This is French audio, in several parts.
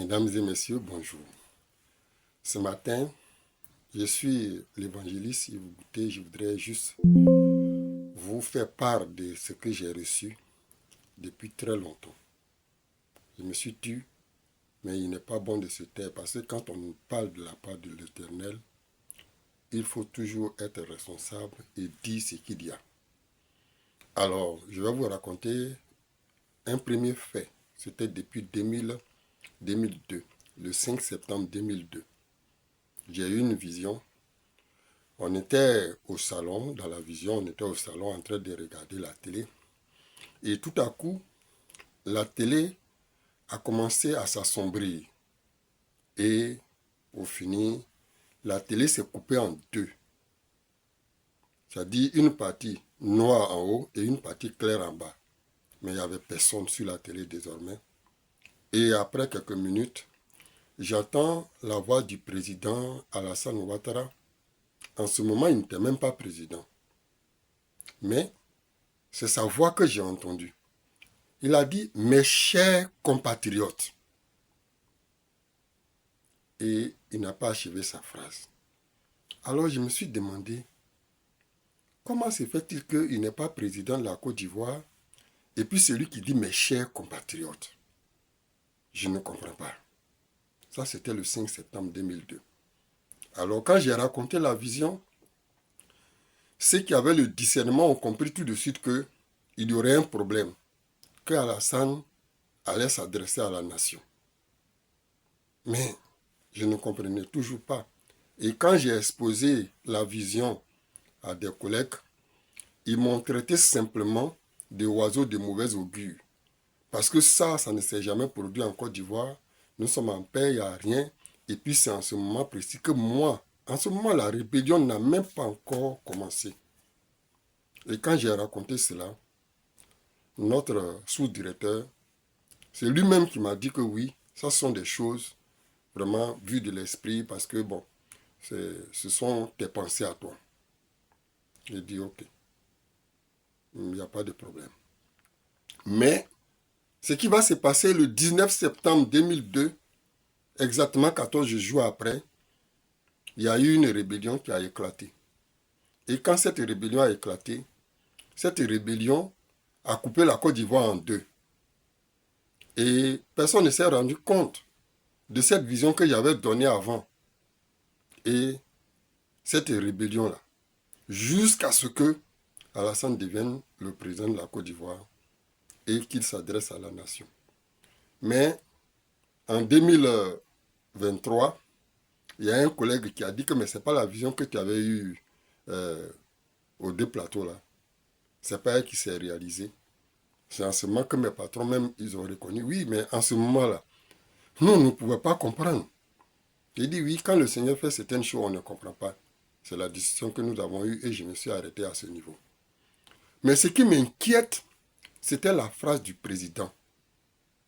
Mesdames et messieurs, bonjour. Ce matin, je suis l'évangéliste. Si vous goûtez, je voudrais juste vous faire part de ce que j'ai reçu depuis très longtemps. Je me suis tue, mais il n'est pas bon de se taire parce que quand on parle de la part de l'Éternel, il faut toujours être responsable et dire ce qu'il y a. Alors, je vais vous raconter un premier fait. C'était depuis 2002, le 5 septembre 2002. J'ai eu une vision. On était au salon, dans la vision, on était au salon en train de regarder la télé. Et tout à coup, la télé a commencé à s'assombrir. Et au fini, la télé s'est coupée en deux. C'est-à-dire une partie noire en haut et une partie claire en bas. Mais il n'y avait personne sur la télé désormais. Et après quelques minutes, j'entends la voix du président Alassane Ouattara. En ce moment, il n'était même pas président. Mais c'est sa voix que j'ai entendue. Il a dit « Mes chers compatriotes ». Et il n'a pas achevé sa phrase. Alors je me suis demandé, comment se fait-il qu'il n'est pas président de la Côte d'Ivoire et puis celui qui dit « Mes chers compatriotes ». Je ne comprends pas. Ça, c'était le 5 septembre 2002. Alors quand j'ai raconté la vision, ceux qui avaient le discernement ont compris tout de suite qu'il y aurait un problème, que Alassane allait s'adresser à la nation. Mais je ne comprenais toujours pas. Et quand j'ai exposé la vision à des collègues, ils m'ont traité simplement d'oiseaux de mauvaise augure. Parce que ça ne s'est jamais produit en Côte d'Ivoire. Nous sommes en paix, il n'y a rien. Et puis c'est en ce moment précis que moi, en ce moment, la rébellion n'a même pas encore commencé. Et quand j'ai raconté cela, notre sous-directeur, c'est lui-même qui m'a dit que oui, ça sont des choses vraiment vues de l'esprit parce que bon, ce sont tes pensées à toi. J'ai dit ok, il n'y a pas de problème. Mais ce qui va se passer le 19 septembre 2002, exactement 14 jours après, il y a eu une rébellion qui a éclaté. Et quand cette rébellion a éclaté, cette rébellion a coupé la Côte d'Ivoire en deux. Et personne ne s'est rendu compte de cette vision que j'avais donnée avant. Et cette rébellion-là, jusqu'à ce que Alassane devienne le président de la Côte d'Ivoire et qu'il s'adresse à la nation. Mais en 2023, il y a un collègue qui a dit que mais ce n'est pas la vision que tu avais eue aux deux plateaux là. Ce n'est pas elle qui s'est réalisée. C'est en ce moment que mes patrons même, ils ont reconnu. Oui, mais en ce moment-là, nous, on ne pouvait pas comprendre. J'ai dit oui, quand le Seigneur fait certaines choses, on ne comprend pas. C'est la décision que nous avons eue et je me suis arrêté à ce niveau. Mais ce qui m'inquiète, c'était la phrase du président.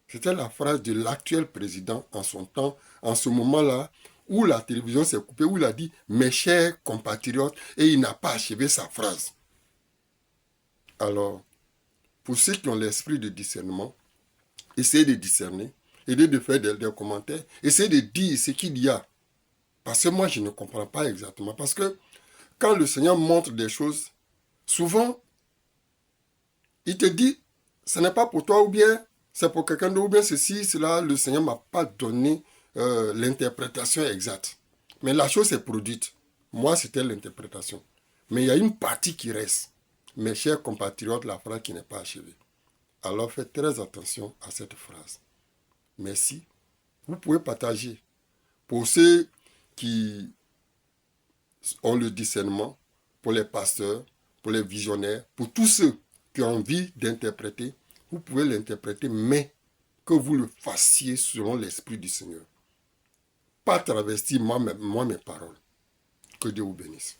C'était la phrase de l'actuel président en son temps, en ce moment-là, où la télévision s'est coupée, où il a dit « Mes chers compatriotes » et il n'a pas achevé sa phrase. Alors, pour ceux qui ont l'esprit de discernement, essayez de discerner, essayez de faire des commentaires, essayez de dire ce qu'il y a. Parce que moi, je ne comprends pas exactement. Parce que quand le Seigneur montre des choses, souvent, il te dit, ce n'est pas pour toi ou bien c'est pour quelqu'un d'autre ou bien ceci, cela, le Seigneur ne m'a pas donné l'interprétation exacte. Mais la chose est produite. Moi, c'était l'interprétation. Mais il y a une partie qui reste. Mes chers compatriotes, la phrase qui n'est pas achevée. Alors faites très attention à cette phrase. Merci. Vous pouvez partager. Pour ceux qui ont le discernement, pour les pasteurs, pour les visionnaires, pour tous ceux qui ont envie d'interpréter, vous pouvez l'interpréter, mais que vous le fassiez selon l'Esprit du Seigneur. Pas travestir moi mes paroles. Que Dieu vous bénisse.